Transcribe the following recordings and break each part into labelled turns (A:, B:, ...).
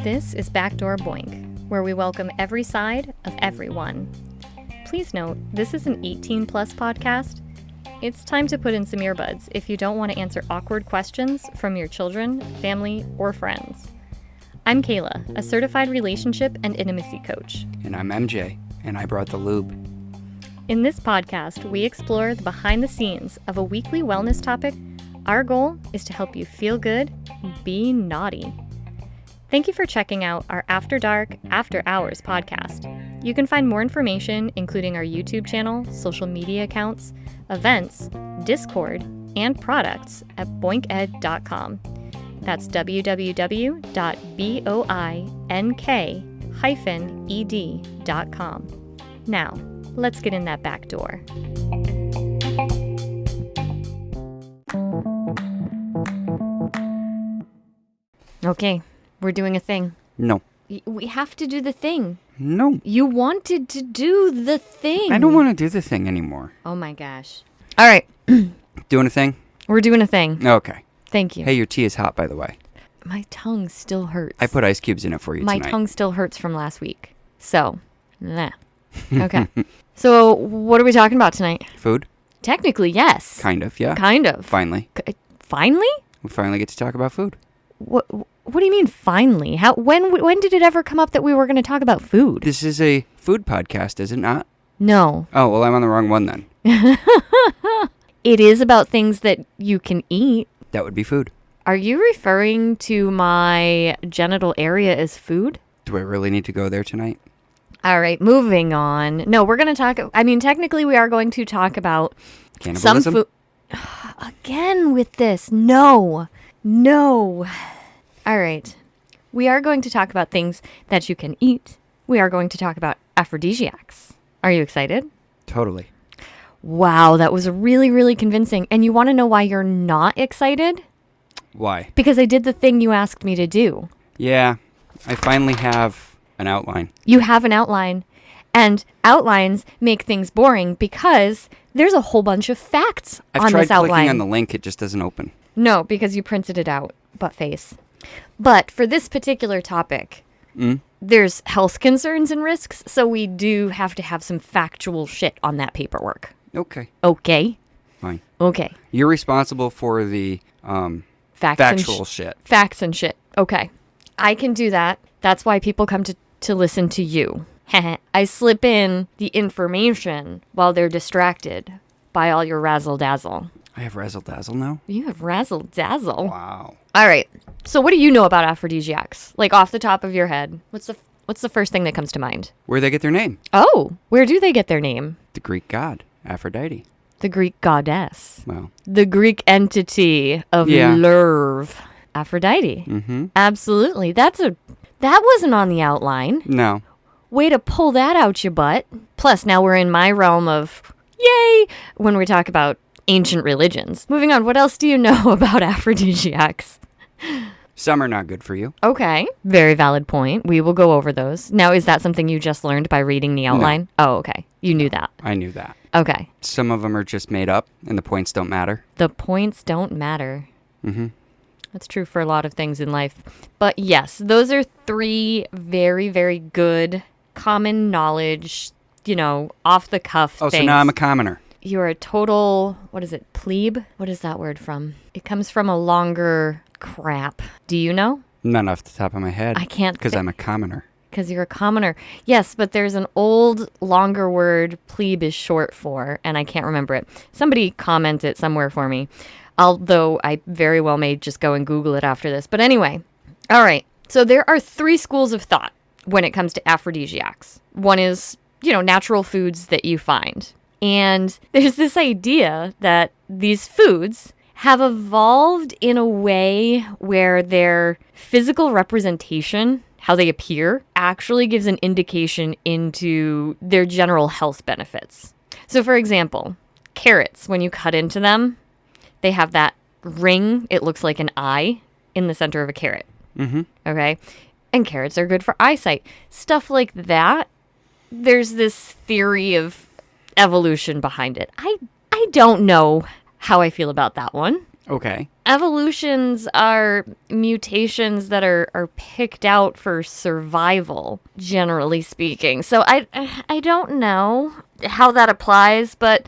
A: This is Backdoor Boink, where we welcome every side of everyone. Please note, this is an 18-plus podcast. It's time to put in some earbuds if you don't want to answer awkward questions from your children, family, or friends. I'm Kayla, a certified relationship and intimacy coach.
B: And I'm MJ, and I brought the lube.
A: In this podcast, we explore the behind the scenes of a weekly wellness topic. Our goal is to help you feel good, be naughty. Thank you for checking out our After Dark, After Hours podcast. You can find more information, including our YouTube channel, social media accounts, events, Discord, and products at boinked.com. That's www.boink-ed.com. Now, let's get in that back door. Okay, we're doing a thing.
B: No.
A: We have to do the thing.
B: No.
A: You wanted to do the thing.
B: I don't want to do the thing anymore.
A: Oh my gosh. All right.
B: Doing a thing?
A: We're doing a thing.
B: Okay.
A: Thank you.
B: Hey, your tea is hot, by the way.
A: My tongue still hurts.
B: I put ice cubes in it for you
A: My
B: tonight.
A: tongue still hurts from last week. So, nah. Okay. So, what are we talking about tonight?
B: Food?
A: Technically, yes.
B: Kind of, yeah.
A: Kind of.
B: Finally.
A: Finally?
B: We finally get to talk about food.
A: What do you mean finally? When did it ever come up that we were going to talk about food?
B: This is a food podcast, is it not?
A: No.
B: Oh, well, I'm on the wrong one then.
A: It is about things that you can eat.
B: That would be food.
A: Are you referring to my genital area as food?
B: Do I really need to go there tonight?
A: All right, moving on. No, we're going to talk... I mean, technically, we are going to talk about
B: Cannibalism?
A: some food... Again with this. No. All right. We are going to talk about things that you can eat. We are going to talk about aphrodisiacs. Are you excited?
B: Totally.
A: Wow, that was really, really convincing. And you want to know why you're not excited?
B: Why?
A: Because I did the thing you asked me to do.
B: Yeah, I finally have an outline.
A: You have an outline. And outlines make things boring because there's a whole bunch of facts on this outline.
B: I've tried clicking on the link, it just doesn't open.
A: No, because you printed it out, butt face. But for this particular topic, there's health concerns and risks, so we do have to have some factual shit on that paperwork.
B: Okay.
A: Okay?
B: Fine.
A: Okay.
B: You're responsible for the factual shit.
A: Facts and shit. Okay. I can do that. That's why people come to listen to you. I slip in the information while they're distracted by all your razzle-dazzle.
B: I have razzle-dazzle now?
A: You have razzle-dazzle?
B: Wow.
A: All right. So what do you know about aphrodisiacs? Like off the top of your head, what's the first thing that comes to mind?
B: Where they get their name?
A: Oh, where do they get their name?
B: The Greek god, Aphrodite.
A: The Greek goddess.
B: Well.
A: The Greek entity of love, Aphrodite.
B: Mm-hmm.
A: Absolutely. That wasn't on the outline.
B: No.
A: Way to pull that out your butt. Plus, now we're in my realm of yay when we talk about ancient religions. Moving on, what else do you know about aphrodisiacs?
B: Some are not good for you.
A: Okay, very valid point. We will go over those. Now, is that something you just learned by reading the outline? No. Oh, okay. You knew that.
B: I knew that.
A: Okay.
B: Some of them are just made up, and the points don't matter.
A: The points don't matter.
B: Mm-hmm.
A: That's true for a lot of things in life. But yes, those are three very, very good, common knowledge, off-the-cuff things.
B: Oh, so now I'm a commoner.
A: You're a total, what is it, plebe? What is that word from? It comes from a longer crap. Do you know?
B: Not off the top of my head.
A: I can't.
B: Because I'm a commoner.
A: Because you're a commoner. Yes, but there's an old, longer word plebe is short for, and I can't remember it. Somebody comment it somewhere for me, although I very well may just go and Google it after this. But anyway, all right. So there are three schools of thought when it comes to aphrodisiacs. One is, natural foods that you find. And there's this idea that these foods have evolved in a way where their physical representation, how they appear, actually gives an indication into their general health benefits. So for example, carrots, when you cut into them, they have that ring. It looks like an eye in the center of a carrot.
B: Mm-hmm.
A: Okay? And carrots are good for eyesight. Stuff like that. There's this theory of evolution behind it. I don't know how I feel about that one.
B: Okay.
A: Evolutions are mutations that are picked out for survival, generally speaking. So I don't know how that applies, but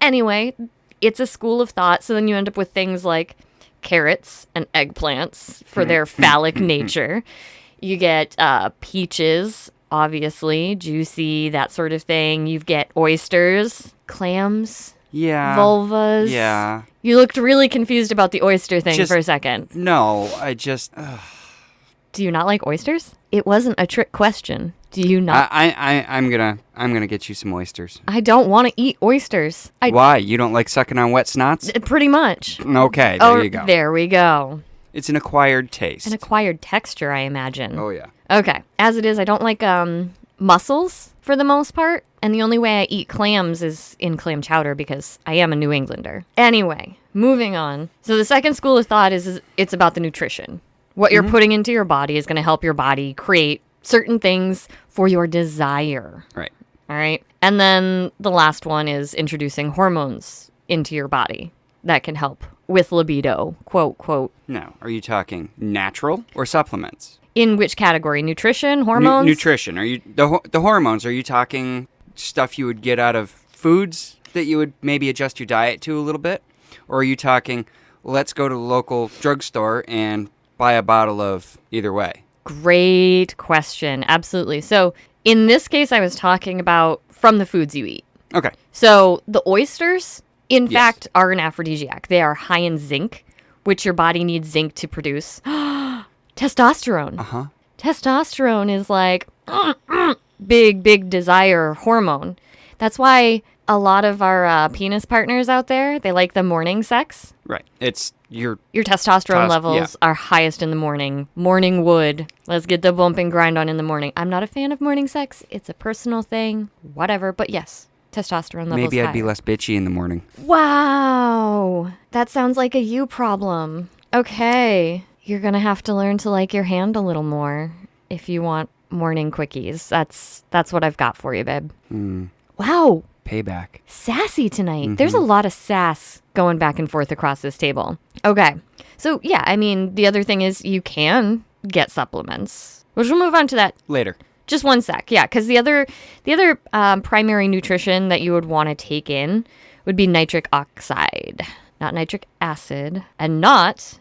A: anyway, it's a school of thought. So then you end up with things like carrots and eggplants for their phallic nature. You get peaches, obviously, juicy, that sort of thing. You get oysters, clams, vulvas.
B: Yeah.
A: You looked really confused about the oyster thing for a second.
B: No, I just...
A: Do you not like oysters? It wasn't a trick question. Do you not?
B: I'm gonna get you some oysters.
A: I don't want to eat oysters.
B: Why? You don't like sucking on wet snots?
A: Pretty much.
B: Okay, there you go.
A: There we go.
B: It's an acquired taste.
A: An acquired texture, I imagine.
B: Oh, yeah.
A: Okay. As it is, I don't like mussels for the most part. And the only way I eat clams is in clam chowder because I am a New Englander. Anyway, moving on. So the second school of thought is it's about the nutrition. What you're putting into your body is going to help your body create certain things for your desire.
B: Right.
A: All right. And then the last one is introducing hormones into your body that can help with libido, quote, quote.
B: Now, are you talking natural or supplements?
A: In which category? Nutrition, hormones?
B: Nutrition. Are you the hormones? Are you talking stuff you would get out of foods that you would maybe adjust your diet to a little bit? Or are you talking, let's go to the local drugstore and buy a bottle of either way?
A: Great question. Absolutely. So in this case, I was talking about from the foods you eat.
B: Okay.
A: So the oysters, in fact, are an aphrodisiac. They are high in zinc, which your body needs zinc to produce. Testosterone.
B: Uh-huh.
A: Testosterone is like big desire hormone. That's why a lot of our penis partners out there, they like the morning sex.
B: Right. It's your
A: testosterone levels are highest in the morning. Morning wood. Let's get the bump and grind on in the morning. I'm not a fan of morning sex. It's a personal thing. Whatever. But yes, testosterone levels
B: Maybe I'd
A: higher.
B: be less bitchy in the morning.
A: Wow. That sounds like a you problem. Okay. You're going to have to learn to like your hand a little more if you want morning quickies. That's what I've got for you, babe. Wow.
B: Payback.
A: Sassy tonight. There's a lot of sass going back and forth across this table. Okay. So, yeah, I mean, the other thing is you can get supplements, which we'll move on to that
B: later.
A: Just one sec. Yeah, because the other primary nutrition that you would want to take in would be nitric oxide, not nitric acid, and not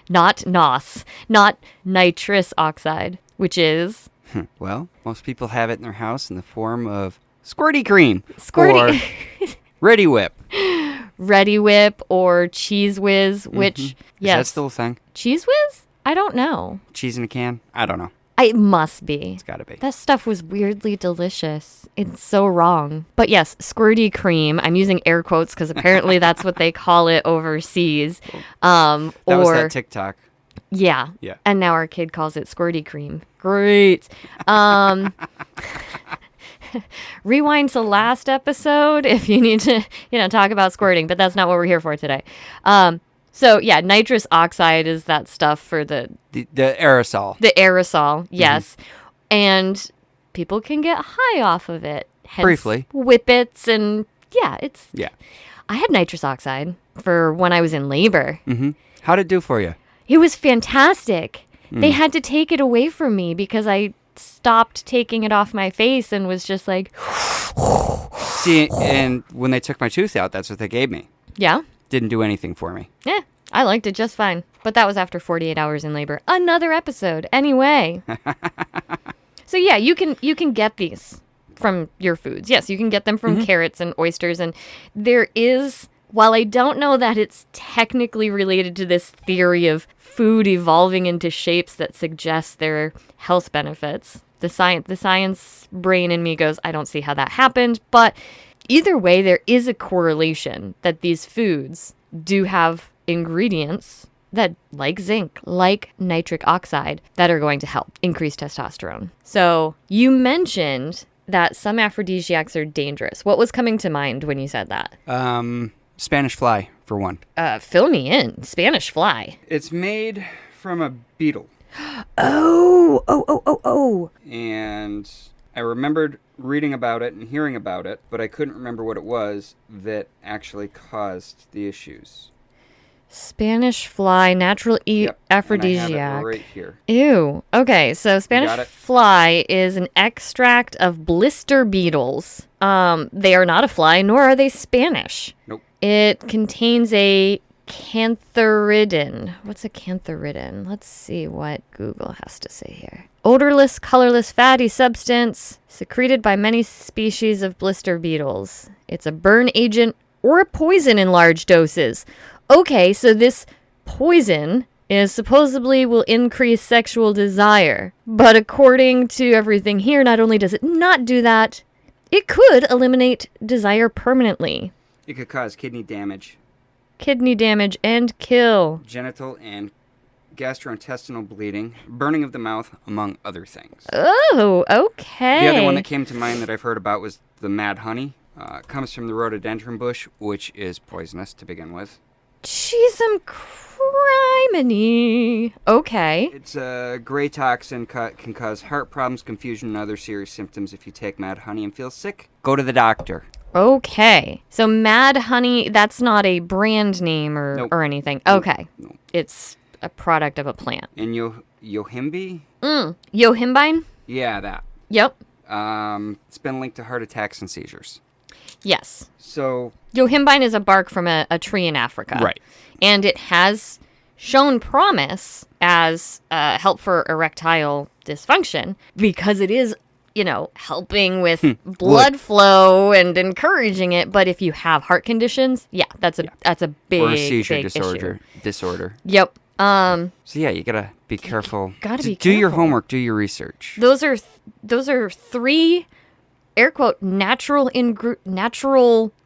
A: NOS, not nitrous oxide, which is...
B: Well, most people have it in their house in the form of squirty cream.
A: Squirty.
B: Or Ready Whip.
A: Ready Whip or Cheese Whiz, which, yes.
B: Is that still a thing?
A: Cheese Whiz? I don't know.
B: Cheese in a can? I don't know.
A: It must be.
B: It's gotta be.
A: That stuff was weirdly delicious. It's so wrong. But yes, squirty cream. I'm using air quotes because apparently that's what they call it overseas.
B: That was that TikTok.
A: Yeah.
B: Yeah.
A: And now our kid calls it squirty cream. Great. Rewind to last episode if you need to, talk about squirting, but that's not what we're here for today. So yeah, nitrous oxide is that stuff for the
B: aerosol.
A: The aerosol, yes. And people can get high off of it. Hence
B: briefly.
A: Whippets and it's...
B: Yeah.
A: I had nitrous oxide for when I was in labor.
B: Mm-hmm. How'd it do for you?
A: It was fantastic. They had to take it away from me because I stopped taking it off my face and was just like...
B: See, and when they took my tooth out, that's what they gave me.
A: Yeah?
B: Didn't do anything for me.
A: Yeah, I liked it just fine. But that was after 48 hours in labor. Another episode. Anyway. So yeah, you can get these from your foods. Yes, you can get them from carrots and oysters. And there is, while I don't know that it's technically related to this theory of food evolving into shapes that suggest their health benefits, the science brain in me goes, I don't see how that happened. But either way, there is a correlation that these foods do have ingredients that, like zinc, like nitric oxide, that are going to help increase testosterone. So you mentioned that some aphrodisiacs are dangerous. What was coming to mind when you said that?
B: Spanish fly, for one.
A: Fill me in. Spanish fly.
B: It's made from a beetle.
A: Oh.
B: And I remembered reading about it and hearing about it, but I couldn't remember what it was that actually caused the issues.
A: Spanish fly, natural
B: Yep,
A: aphrodisiac.
B: and I have it right here.
A: Ew. Okay, so Spanish
B: got it?
A: fly is an extract of blister beetles. They are not a fly, nor are they Spanish.
B: Nope.
A: It contains a cantharidin. What's a cantharidin? Let's see what Google has to say here. Odorless, colorless, fatty substance secreted by many species of blister beetles. It's a burn agent or a poison in large doses. Okay, so this poison is supposedly will increase sexual desire. But according to everything here, not only does it not do that, it could eliminate desire permanently.
B: It could cause kidney damage,
A: And kill.
B: genital and gastrointestinal bleeding, burning of the mouth, among other things.
A: Oh, okay.
B: The other one that came to mind that I've heard about was the mad honey. It comes from the rhododendron bush, which is poisonous to begin with.
A: Jeez, criminy. Okay.
B: It's a gray toxin, can cause heart problems, confusion, and other serious symptoms. If you take mad honey and feel sick, go to the doctor.
A: Okay. So Mad Honey, that's not a brand name or anything. Okay.
B: Nope.
A: It's a product of a plant.
B: And yohimbe?
A: Yohimbine?
B: Yeah, that.
A: Yep.
B: It's been linked to heart attacks and seizures.
A: Yes.
B: So
A: Yohimbine is a bark from a tree in Africa.
B: Right.
A: And it has shown promise as help for erectile dysfunction because it is, helping with blood flow and encouraging it. But if you have heart conditions, that's a big,
B: or a seizure
A: big
B: disorder.
A: Yep.
B: So yeah, you gotta be careful. Do your homework. Do your research.
A: Those are three, air quote, natural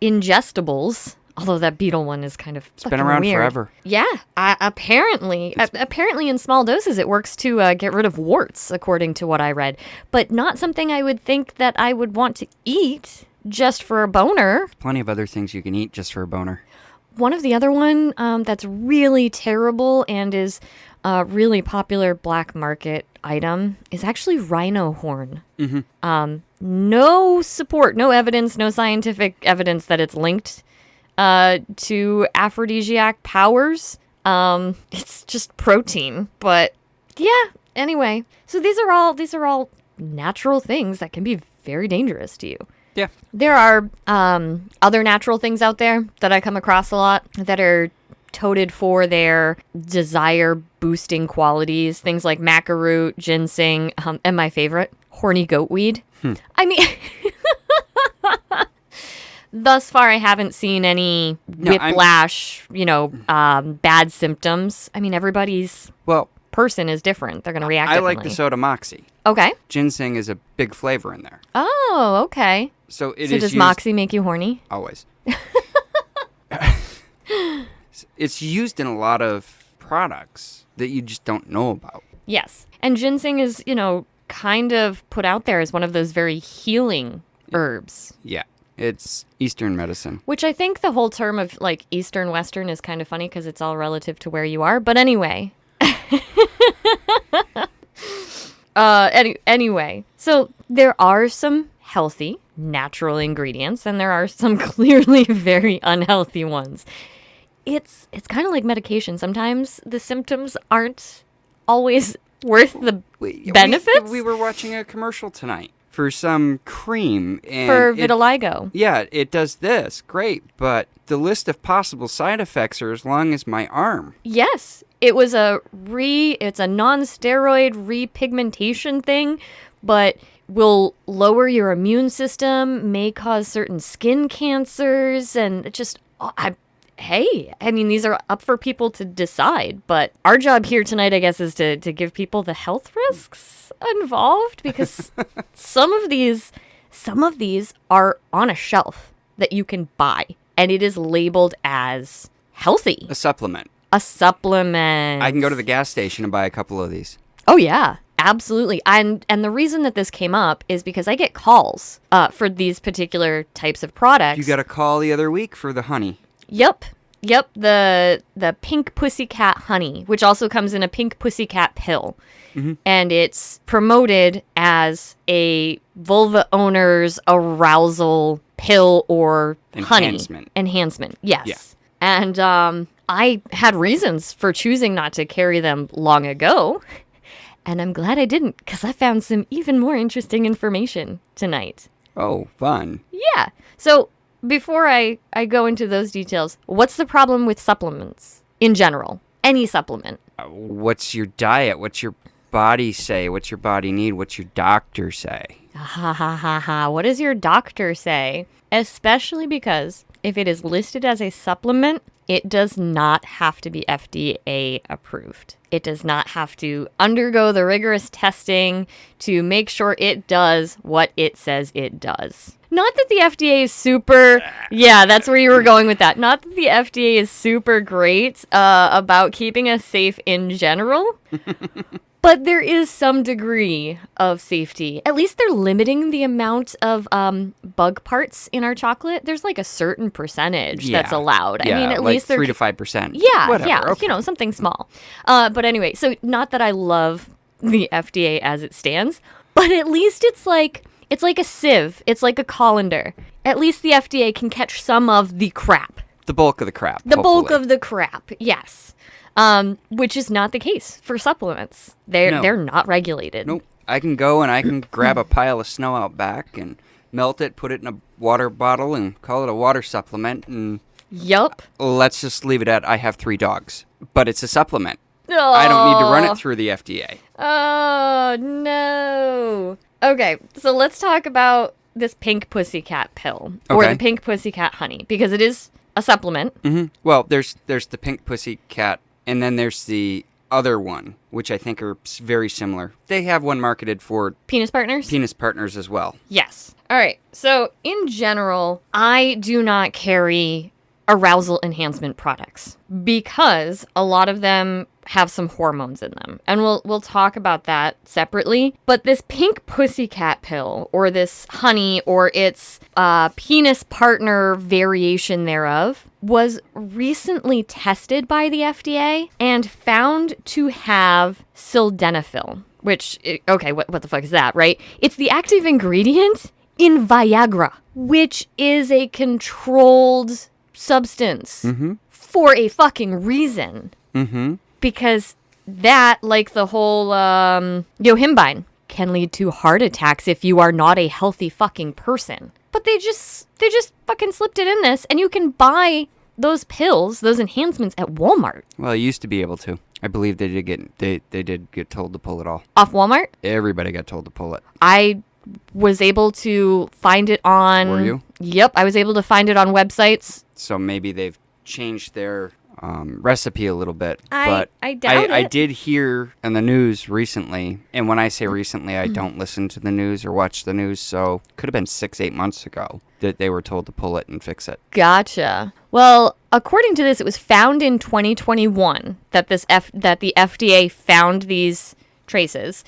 A: ingestibles. Although that beetle one is kind of
B: It's been around
A: weird.
B: forever.
A: Yeah, apparently in small doses it works to get rid of warts, according to what I read. But not something I would think that I would want to eat just for a boner.
B: Plenty of other things you can eat just for a boner.
A: One of the other one that's really terrible and is a really popular black market item is actually rhino horn.
B: Mm-hmm.
A: No support, no evidence, no scientific evidence that it's linked to aphrodisiac powers. It's just protein, but yeah, anyway. So these are all natural things that can be very dangerous to you.
B: Yeah.
A: There are other natural things out there that I come across a lot that are touted for their desire boosting qualities, things like maca-root, ginseng, and my favorite, horny goatweed. I mean, thus far, I haven't seen any whiplash, bad symptoms. I mean, everybody's person is different. They're going to react differently.
B: I like the soda moxie.
A: Okay.
B: Ginseng is a big flavor in there.
A: Oh, okay.
B: So
A: does Moxie make you horny?
B: Always. It's used in a lot of products that you just don't know about.
A: Yes. And ginseng is, kind of put out there as one of those very healing herbs.
B: Yeah. It's Eastern medicine.
A: Which I think the whole term of like Eastern Western is kind of funny because it's all relative to where you are. But anyway. Anyway. So there are some healthy natural ingredients and there are some clearly very unhealthy ones. It's kind of like medication. Sometimes the symptoms aren't always worth the benefits.
B: We were watching a commercial tonight for some cream. And
A: for vitiligo.
B: Yeah, it does this. Great. But the list of possible side effects are as long as my arm.
A: Yes. It was it's a non-steroid repigmentation thing, but will lower your immune system, may cause certain skin cancers, and just, these are up for people to decide, but our job here tonight, I guess, is to give people the health risks involved, because some of these are on a shelf that you can buy, and it is labeled as healthy.
B: A supplement.
A: A supplement.
B: I can go to the gas station and buy a couple of these.
A: Oh, yeah. Absolutely. And the reason that this came up is because I get calls for these particular types of products.
B: You got a call the other week for the honey.
A: Yep. Yep, the pink pussycat honey, which also comes in a pink pussycat pill. And it's promoted as a vulva owner's arousal pill or
B: Enhancement.
A: honey. Enhancement. Yes.
B: Yeah.
A: And I had reasons for choosing not to carry them long ago. And I'm glad I didn't, because I found some even more interesting information tonight.
B: Oh, fun.
A: Yeah. So before I go into those details, what's the problem with supplements in general? Any supplement.
B: What's your diet? What's your body say? What's your body need? What's your doctor say?
A: Ha ha ha ha. What does your doctor say? Especially because if it is listed as a supplement, it does not have to be FDA approved. It does not have to undergo the rigorous testing to make sure it does what it says it does. Not that the FDA is super... Yeah, that's where you were going with that. Not that the FDA is super great about keeping us safe in general. But there is some degree of safety. At least they're limiting the amount of bug parts in our chocolate. There's like a certain percentage that's allowed.
B: Yeah,
A: I mean, at
B: like
A: least they're
B: 3 to 5%.
A: Yeah,
B: Whatever,
A: yeah,
B: okay.
A: something small. But anyway, so not that I love the FDA as it stands, but at least it's like a sieve. It's like a colander. At least the FDA can catch some of the crap.
B: The bulk of the crap.
A: The bulk
B: hopefully.
A: of the crap, yes. Which is not the case for supplements. They're not regulated.
B: Nope. I can go and I can grab a pile of snow out back and melt it, put it in a water bottle, and call it a water supplement. And
A: Yup.
B: let's just leave it at I have 3 dogs. But it's a supplement. I don't need to run it through the FDA.
A: Oh, no. Okay, so let's talk about this pink pussycat pill. Or
B: Okay.
A: the pink pussycat honey, because it is a supplement.
B: Well, there's the pink pussycat, and then there's the other one, which I think are very similar. They have one marketed for
A: Penis partners?
B: penis partners as well.
A: Yes. All right. So, in general, I do not carry arousal enhancement products because a lot of them have some hormones in them. And we'll talk about that separately. But this pink pussycat pill or this honey or its penis partner variation thereof was recently tested by the FDA and found to have sildenafil, which, okay, what the fuck is that, right? It's the active ingredient in Viagra, which is a controlled substance for a fucking reason. Because that, like the whole yohimbine, can lead to heart attacks if you are not a healthy fucking person. But they just fucking slipped it in this, and you can buy those pills, those enhancements at Walmart.
B: Well, I used to be able to. I believe they did get told to pull it all.
A: Off Walmart?
B: Everybody got told to pull it.
A: I was able to find it on...
B: Were you?
A: Yep, I was able to find it on websites.
B: So maybe they've changed their recipe a little bit.
A: I
B: But
A: doubt it.
B: I did hear in the news recently, and when I say recently, I don't listen to the news or watch the news, so could have been 6-8 months ago that they were told to pull it and fix it.
A: Gotcha. Well, according to this, it was found in 2021 that that the FDA found these traces,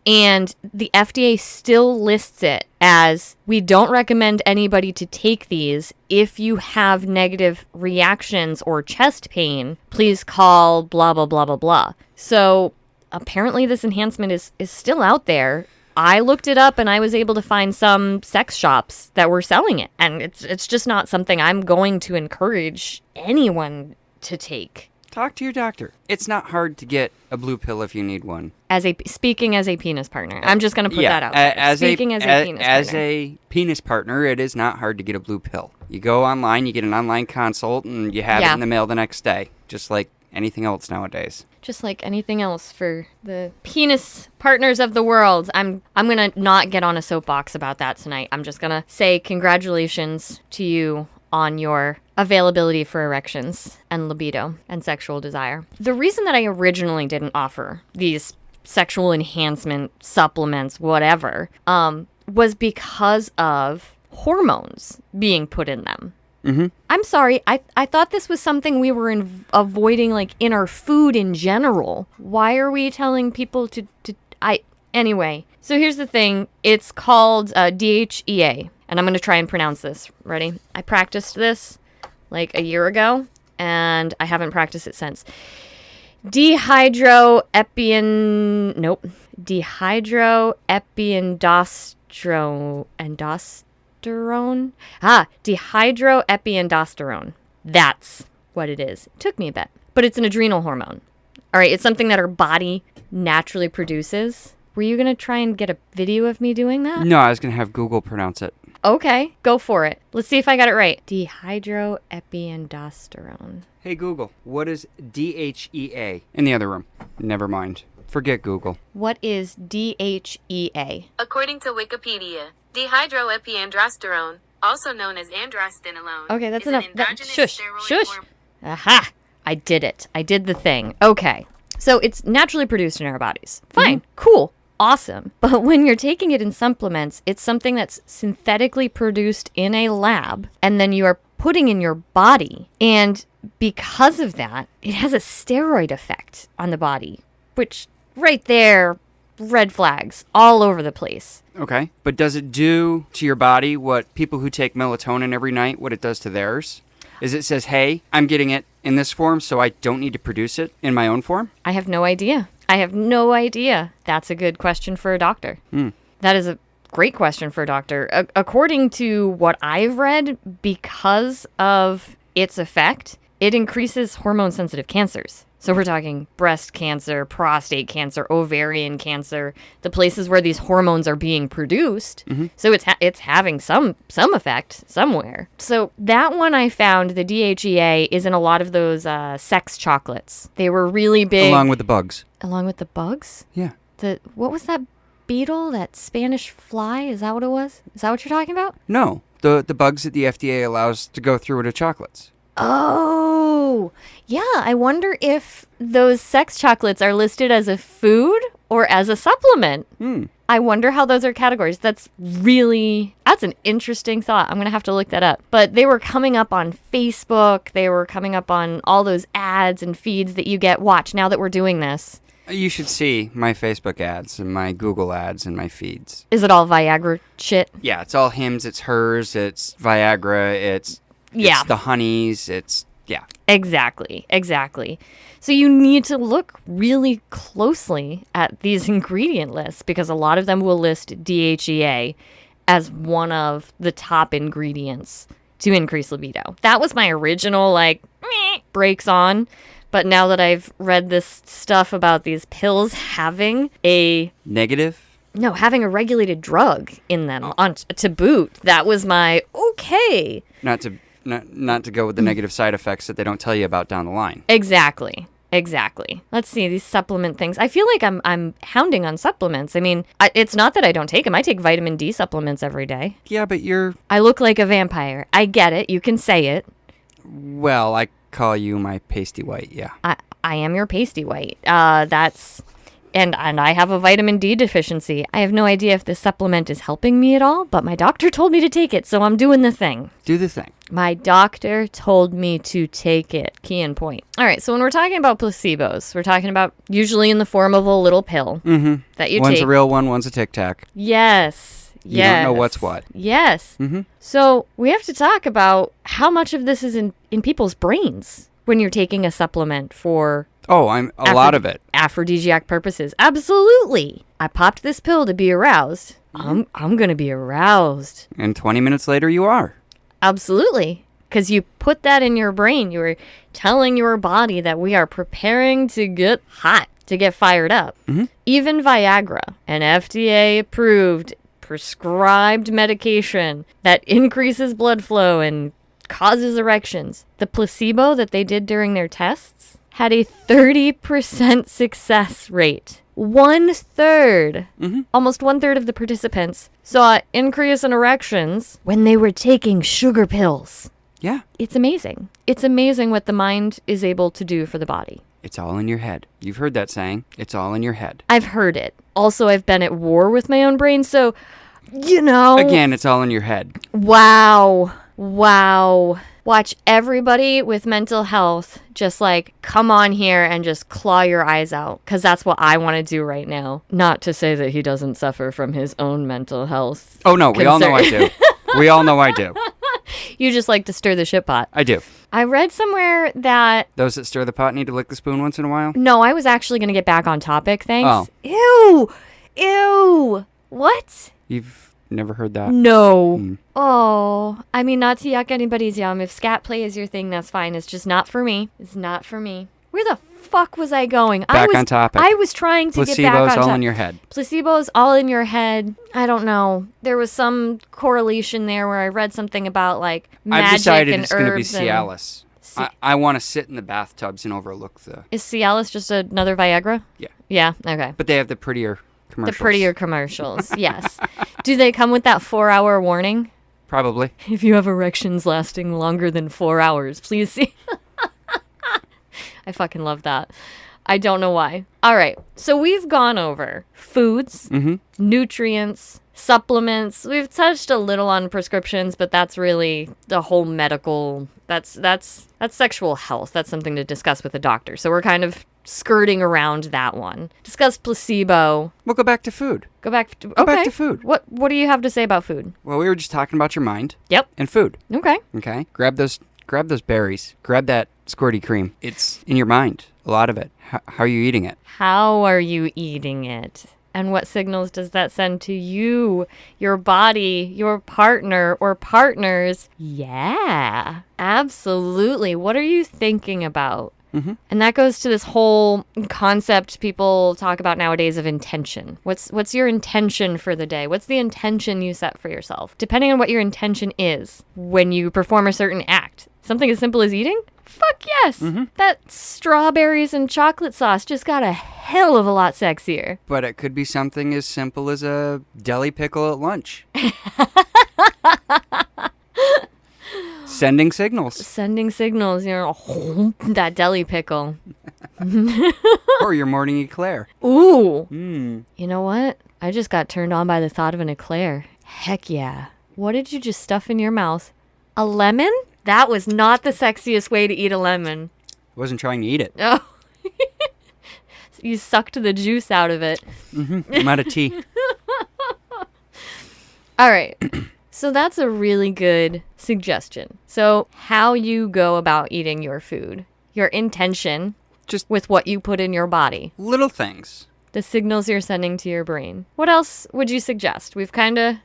A: and the FDA still lists it as, we don't recommend anybody to take these. If you have negative reactions or chest pain, please call blah, blah, blah, blah, blah. So apparently this enhancement is still out there. I looked it up and I was able to find some sex shops that were selling it. And it's just not something I'm going to encourage anyone to take.
B: Talk to your doctor. It's not hard to get a blue pill if you need one.
A: Speaking as a penis partner. I'm just going to put that out there.
B: As a penis
A: partner.
B: As a penis partner, it is not hard to get a blue pill. You go online, you get an online consult, and you have it in the mail the next day, just like anything else nowadays.
A: Just like anything else for the penis partners of the world. I'm going to not get on a soapbox about that tonight. I'm just going to say congratulations to you on your availability for erections and libido and sexual desire. The reason that I originally didn't offer these sexual enhancement supplements, whatever, was because of hormones being put in them. I'm sorry, I thought this was something we were avoiding, like, in our food in general. Why are we telling people to anyway, so here's the thing. It's called DHEA, and I'm going to try and pronounce this. Ready? I practiced this like a year ago, and I haven't practiced it since. Dehydroepiandrosterone. Dehydroepiandrosterone. That's what it is. It took me a bit, but it's an adrenal hormone. All right, it's something that our body naturally produces. Were you going to try and get a video of me doing that?
B: No, I was going to have Google pronounce it.
A: Okay, go for it. Let's see if I got it right. Dehydroepiandrosterone.
B: Hey, Google, what is DHEA? In the other room. Never mind. Forget Google.
A: What is DHEA?
C: According to Wikipedia, dehydroepiandrosterone, also known as androstenedione,
A: Okay, that's
C: is
A: enough.
C: an endogenous
A: Shush,
C: steroid
A: shush.
C: hormone.
A: Aha! I did it. I did the thing. Okay. So it's naturally produced in our bodies. Fine. Cool. Awesome. But when you're taking it in supplements, it's something that's synthetically produced in a lab, and then you are putting in your body. And because of that, it has a steroid effect on the body, which right there, red flags all over the place.
B: Okay. But does it do to your body what people who take melatonin every night, what it does to theirs? Is it says, hey, I'm getting it in this form, so I don't need to produce it in my own form?
A: I have no idea. I have no idea. That's a good question for a doctor. That is a great question for a doctor. According to what I've read, because of its effect, it increases hormone-sensitive cancers. So we're talking breast cancer, prostate cancer, ovarian cancer, the places where these hormones are being produced. So it's having some effect somewhere. So that one I found, the DHEA, is in a lot of those sex chocolates. They were really big.
B: Along with the bugs.
A: Along with the bugs?
B: Yeah.
A: What was that beetle, that Spanish fly? Is that what it was? Is that what you're talking about?
B: No. The bugs that the FDA allows to go through into chocolates.
A: Oh, yeah. I wonder if those sex chocolates are listed as a food or as a supplement. I wonder how those are categories. That's an interesting thought. I'm going to have to look that up. But they were coming up on Facebook. They were coming up on all those ads and feeds that you get. Watch, now that we're doing this.
B: You should see my Facebook ads and my Google ads and my feeds.
A: Is it all Viagra shit?
B: Yeah, it's all hims, it's hers, it's Viagra, it's the honeys,
A: Exactly. So you need to look really closely at these ingredient lists because a lot of them will list DHEA as one of the top ingredients to increase libido. That was my original, brakes on. But now that I've read this stuff about these pills having
B: negative?
A: No, having a regulated drug in them to boot, that was my okay.
B: Not to go with the negative side effects that they don't tell you about down the line.
A: Exactly. Let's see, these supplement things. I feel like I'm hounding on supplements. I mean, it's not that I don't take them. I take vitamin D supplements every day.
B: Yeah, but
A: I look like a vampire. I get it. You can say it.
B: Well, I call you my pasty white, yeah.
A: I am your pasty white. And I have a vitamin D deficiency. I have no idea if this supplement is helping me at all, but my doctor told me to take it, so I'm doing the thing.
B: Do the thing.
A: My doctor told me to take it. Key and point. All right, so when we're talking about placebos, we're talking about usually in the form of a little pill that you take.
B: One's a real one, one's a Tic Tac.
A: Yes.
B: You don't know what's what.
A: Yes. So we have to talk about how much of this is in people's brains when you're taking a supplement for...
B: Oh, a lot of it.
A: Aphrodisiac purposes. Absolutely. I popped this pill to be aroused. I'm going to be aroused.
B: And 20 minutes later, you are.
A: Absolutely. Because you put that in your brain. You were telling your body that we are preparing to get hot, to get fired up. Even Viagra, an FDA-approved, prescribed medication that increases blood flow and causes erections. The placebo that they did during their tests had a 30% success rate. 1/3, almost 1/3 of the participants saw increase in erections when they were taking sugar pills.
B: Yeah.
A: It's amazing. It's amazing what the mind is able to do for the body.
B: It's all in your head. You've heard that saying. It's all in your head.
A: I've heard it. Also, I've been at war with my own brain, so, you know.
B: Again, it's all in your head.
A: Wow. Watch everybody with mental health just come on here and just claw your eyes out, because that's what I want to do right now. Not to say that he doesn't suffer from his own mental health.
B: Oh, no, we all know I do. We all know I do.
A: You just like to stir the shit pot.
B: I do.
A: I read somewhere that...
B: Those that stir the pot need to lick the spoon once in a while?
A: No, I was actually going to get back on topic, thanks.
B: Oh.
A: Ew! What?
B: You've never heard that?
A: No. Oh, I mean, not to yuck anybody's yum. If scat play is your thing, that's fine. It's just not for me. It's not for me. Where the fuck was I going?
B: Back on topic.
A: I was trying to get back on
B: Placebo's
A: topic.
B: all in your head.
A: Placebo's all in your head. I don't know. There was some correlation there where I read something about like magic
B: I've decided
A: and
B: it's going to be
A: herbs and-
B: Cialis. I want to sit in the bathtubs and overlook the...
A: Is Cialis just another Viagra?
B: Yeah.
A: Yeah, okay.
B: But they have the prettier commercials.
A: The prettier commercials, yes. Do they come with that 4-hour warning?
B: Probably.
A: If you have erections lasting longer than 4 hours, please see. I fucking love that. I don't know why. All right. So we've gone over foods, nutrients, supplements. We've touched a little on prescriptions, but that's really the whole medical. That's sexual health. That's something to discuss with a doctor. So we're kind of skirting around that one. Discuss placebo.
B: We'll go back to food.
A: Go back to
B: back to food.
A: What do you have to say about food?
B: Well, we were just talking about your mind.
A: Yep.
B: And food.
A: Okay.
B: Okay? Grab those berries. Grab that squirty cream. It's in your mind, a lot of it. How are you eating it?
A: How are you eating it? And what signals does that send to you, your body, your partner or partners? Yeah, absolutely. What are you thinking about? And that goes to this whole concept people talk about nowadays of intention. What's your intention for the day? What's the intention you set for yourself? Depending on what your intention is when you perform a certain act. Something as simple as eating? Fuck yes. That strawberries and chocolate sauce just got a hell of a lot sexier.
B: But it could be something as simple as a deli pickle at lunch. Sending signals.
A: Sending signals, that deli pickle.
B: Or your morning eclair.
A: Ooh. You know what? I just got turned on by the thought of an eclair. Heck yeah. What did you just stuff in your mouth? A lemon? That was not the sexiest way to eat a lemon.
B: I wasn't trying to eat it.
A: Oh. You sucked the juice out of it.
B: I'm out of tea.
A: All right. So that's a really good suggestion. So how you go about eating your food, your intention,
B: Just
A: with what you put in your body,
B: little things.
A: the signals you're sending to your brain. What else would you suggest? We've kind of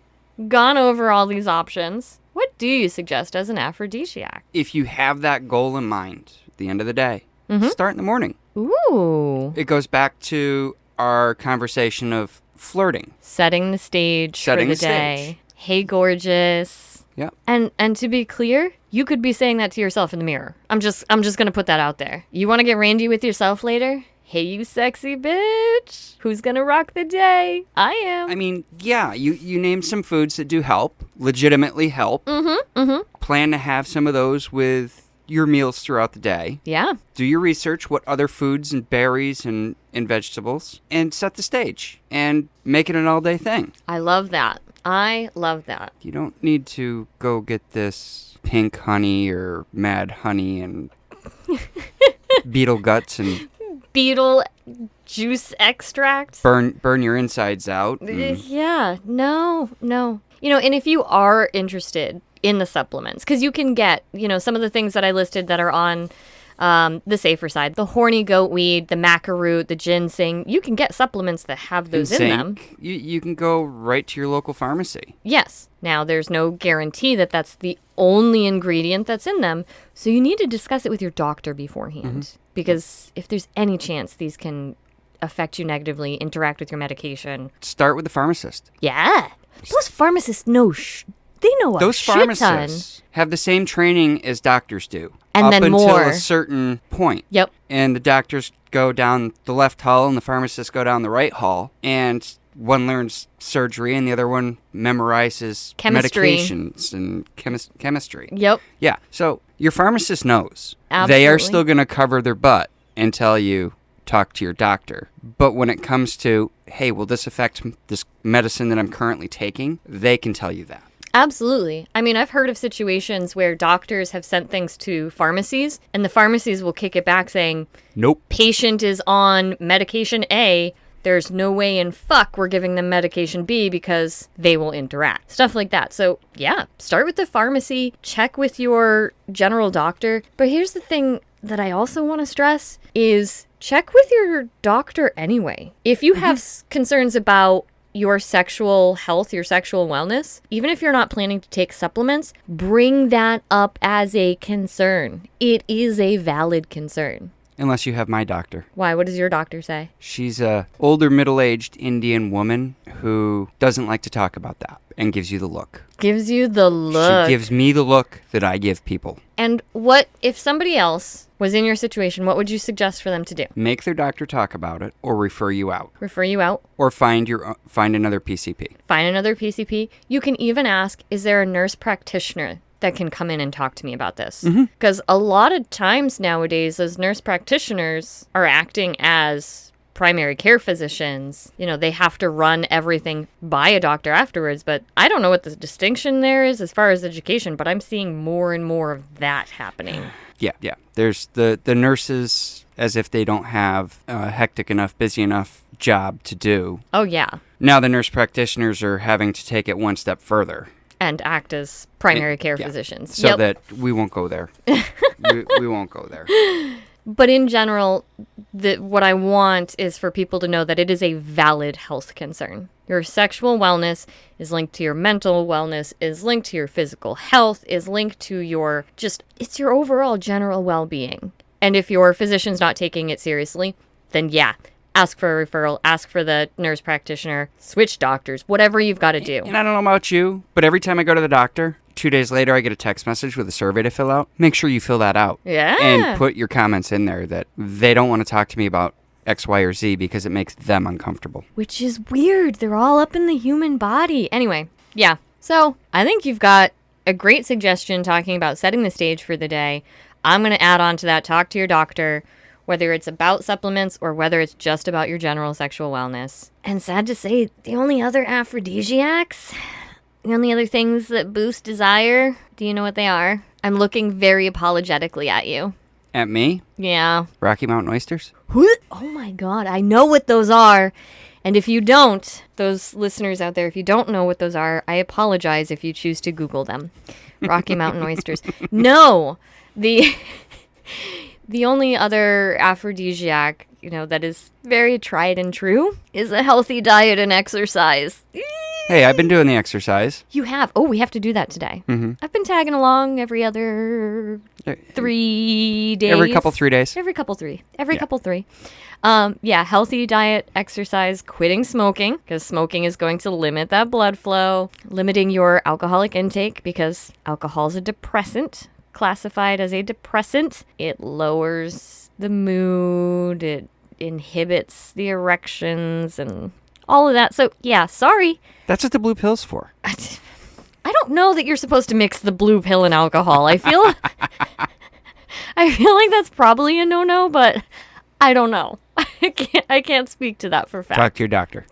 A: gone over all these options. What do you suggest as an aphrodisiac?
B: If you have that goal in mind at the end of the day, start in the morning.
A: Ooh.
B: It goes back to our conversation of flirting.
A: Setting the stage
B: Setting
A: for
B: the
A: the day.
B: stage.
A: Hey, gorgeous.
B: Yep.
A: And to be clear, you could be saying that to yourself in the mirror. I'm just gonna put that out there. You want to get randy with yourself later? Hey, you sexy bitch. Who's gonna rock the day? I am.
B: I mean, yeah, you named some foods that do help, legitimately help. Plan to have some of those with your meals throughout the day.
A: Yeah.
B: Do your research, what other foods and berries and vegetables, and set the stage and make it an all-day thing.
A: I love that. I love that.
B: You don't need to go get this pink honey or mad honey and beetle guts and
A: Beetle juice extract.
B: burn your insides out.
A: Yeah. No. And if you are interested in the supplements, because you can get, some of the things that I listed that are on the safer side, the horny goat weed, the maca root, the ginseng, you can get supplements that have those in them.
B: You can go right to your local pharmacy.
A: Yes. Now, there's no guarantee that that's the only ingredient that's in them, so you need to discuss it with your doctor beforehand, because if there's any chance these can affect you negatively, interact with your medication.
B: Start with the pharmacist.
A: Yeah. Those pharmacists know they know
B: Those
A: a shit ton.
B: pharmacists have the same training as doctors do.
A: And
B: up
A: then
B: until
A: more.
B: a certain point.
A: Yep.
B: And the doctors go down the left hall and the pharmacists go down the right hall. And one learns surgery and the other one memorizes
A: Chemistry.
B: medications and chemistry.
A: Yep.
B: Yeah. So your pharmacist knows. They
A: Absolutely.
B: are still going to cover their butt and tell you, talk to your doctor. But when it comes to, hey, will this affect this medicine that I'm currently taking? They can tell you that.
A: Absolutely. I mean, I've heard of situations where doctors have sent things to pharmacies, and the pharmacies will kick it back saying,
B: Nope.
A: patient is on medication A. There's no way in fuck we're giving them medication B because they will interact. Stuff like that. So yeah, start with the pharmacy, check with your general doctor. But here's the thing that I also want to stress is check with your doctor anyway. If you have concerns about your sexual health, your sexual wellness, even if you're not planning to take supplements, bring that up as a concern. It is a valid concern.
B: Unless you have my doctor.
A: Why? What does your doctor say?
B: She's a older, middle-aged Indian woman who doesn't like to talk about that and gives you the look.
A: Gives you the look.
B: She gives me the look that I give people.
A: And what if somebody else was in your situation? What would you suggest for them to do?
B: Make their doctor talk about it or refer you out.
A: Refer you out?
B: Or find another PCP.
A: Find another PCP. You can even ask, is there a nurse practitioner that can come in and talk to me about this? Because a lot of times nowadays, those nurse practitioners are acting as primary care physicians. You know, they have to run everything by a doctor afterwards, but I don't know what the distinction there is as far as education, but I'm seeing more and more of that happening.
B: Yeah. There's the nurses, as if they don't have a hectic enough, busy enough job to do.
A: Oh, yeah.
B: Now the nurse practitioners are having to take it one step further.
A: And act as primary care physicians.
B: So that we won't go there. we won't go there.
A: But in general, what I want is for people to know that it is a valid health concern. Your sexual wellness is linked to your mental wellness, is linked to your physical health, is linked to it's your overall general well-being. And if your physician's not taking it seriously, then yeah, ask for a referral, ask for the nurse practitioner, switch doctors, whatever you've got to do.
B: And I don't know about you, but every time I go to the doctor, 2 days later I get a text message with a survey to fill out. Make sure you fill that out.
A: Yeah.
B: And put your comments in there that they don't want to talk to me about X, Y, or Z because it makes them uncomfortable.
A: Which is weird. They're all up in the human body. Anyway, yeah. So I think you've got a great suggestion talking about setting the stage for the day. I'm going to add on to that, talk to your doctor, whether it's about supplements or whether it's just about your general sexual wellness. And sad to say, the only other aphrodisiacs, the only other things that boost desire, do you know what they are? I'm looking very apologetically at you.
B: At me?
A: Yeah.
B: Rocky Mountain oysters?
A: Oh my God, I know what those are. And if you don't, those listeners out there, if you don't know what those are, I apologize if you choose to Google them. Rocky Mountain oysters. No, the only other aphrodisiac, that is very tried and true is a healthy diet and exercise.
B: Hey, I've been doing the exercise.
A: You have? Oh, we have to do that today. Mm-hmm. I've been tagging along every other 3 days.
B: Every couple 3 days.
A: Every couple three. Healthy diet, exercise, quitting smoking, because smoking is going to limit that blood flow, limiting your alcoholic intake, because alcohol is a depressant, classified as a depressant. It lowers the mood, it inhibits the erections, and all of that. So, yeah, sorry.
B: That's what the blue pill's for.
A: I don't know that you're supposed to mix the blue pill and alcohol. I feel like that's probably a no-no, but I don't know. I can't speak to that for fact.
B: Talk to your doctor.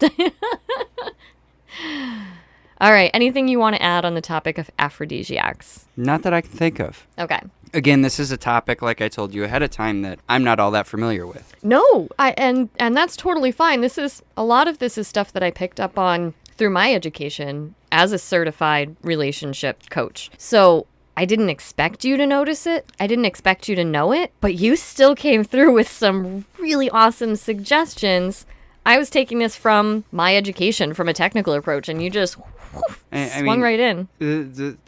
A: All right. Anything you want to add on the topic of aphrodisiacs?
B: Not that I can think of.
A: Okay.
B: Again, this is a topic, like I told you ahead of time, that I'm not all that familiar with.
A: No, and that's totally fine. A lot of this is stuff that I picked up on through my education as a certified relationship coach. So I didn't expect you to notice it. I didn't expect you to know it, but you still came through with some really awesome suggestions. I was taking this from my education, from a technical approach, and you just swung right in.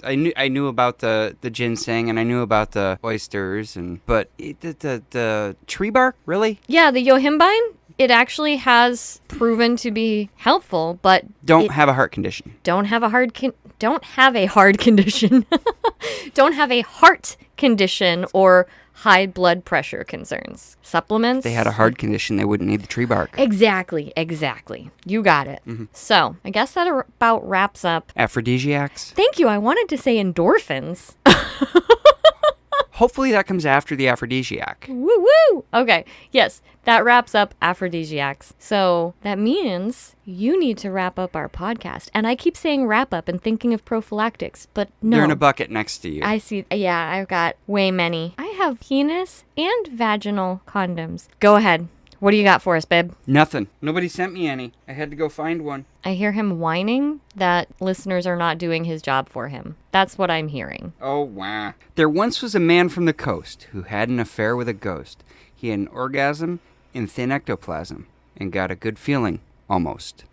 B: I knew about the ginseng, and I knew about the oysters, but the tree bark, really?
A: Yeah, the yohimbine, it actually has proven to be helpful, but
B: don't have a heart condition.
A: Don't have a heart condition. Don't have a heart condition or high blood pressure concerns. Supplements.
B: If they had a heart condition, they wouldn't need the tree bark.
A: Exactly. You got it. Mm-hmm. So, I guess that about wraps up
B: Aphrodisiacs.
A: Thank you. I wanted to say endorphins.
B: Hopefully that comes after the aphrodisiac.
A: Woo woo. Okay. Yes, that wraps up aphrodisiacs. So that means you need to wrap up our podcast. And I keep saying wrap up and thinking of prophylactics, but no.
B: They're in a bucket next to you.
A: I see. Yeah, I've got way many. I have penis and vaginal condoms. Go ahead. What do you got for us, babe?
B: Nothing. Nobody sent me any. I had to go find one.
A: I hear him whining that listeners are not doing his job for him. That's what I'm hearing.
B: Oh, wow. There once was a man from the coast who had an affair with a ghost. He had an orgasm in thin ectoplasm and got a good feeling, almost.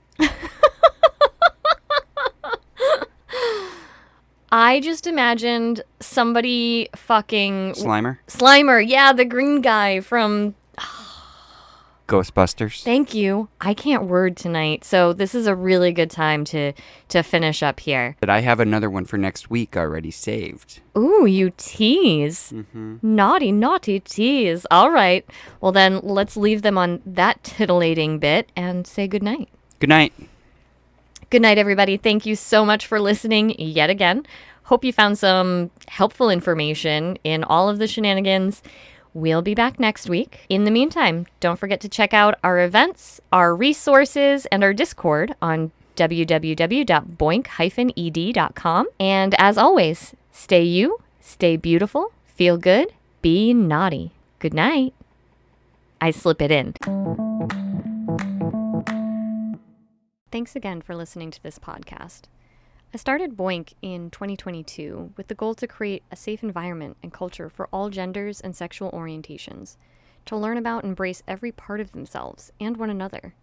A: I just imagined somebody fucking...
B: Slimer?
A: Slimer, yeah, the green guy from...
B: Ghostbusters?
A: Thank you. I can't word tonight, so this is a really good time to finish up here.
B: But I have another one for next week already saved.
A: Ooh, you tease. Naughty, naughty tease. All right. Well, then let's leave them on that titillating bit and say goodnight.
B: Good night.
A: Good night, everybody. Thank you so much for listening yet again. Hope you found some helpful information in all of the shenanigans. We'll be back next week. In the meantime, don't forget to check out our events, our resources, and our Discord on www.boink-ed.com. And as always, stay you, stay beautiful, feel good, be naughty. Good night. I slip it in. Thanks again for listening to this podcast. I started Boink in 2022 with the goal to create a safe environment and culture for all genders and sexual orientations, to learn about and embrace every part of themselves and one another.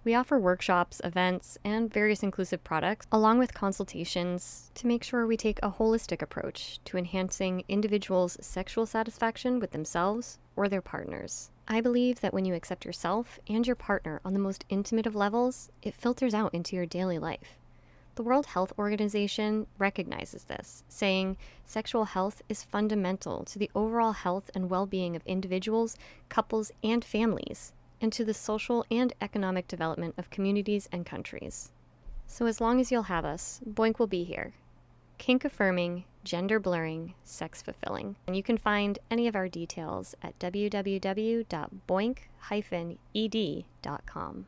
A: We offer workshops, events, and various inclusive products, along with consultations to make sure we take a holistic approach to enhancing individuals' sexual satisfaction with themselves or their partners. I believe that when you accept yourself and your partner on the most intimate of levels, it filters out into your daily life. The World Health Organization recognizes this, saying sexual health is fundamental to the overall health and well-being of individuals, couples, and families, and to the social and economic development of communities and countries. So as long as you'll have us, Boink will be here. Kink-affirming, gender-blurring, sex-fulfilling. And you can find any of our details at www.boink-ed.com.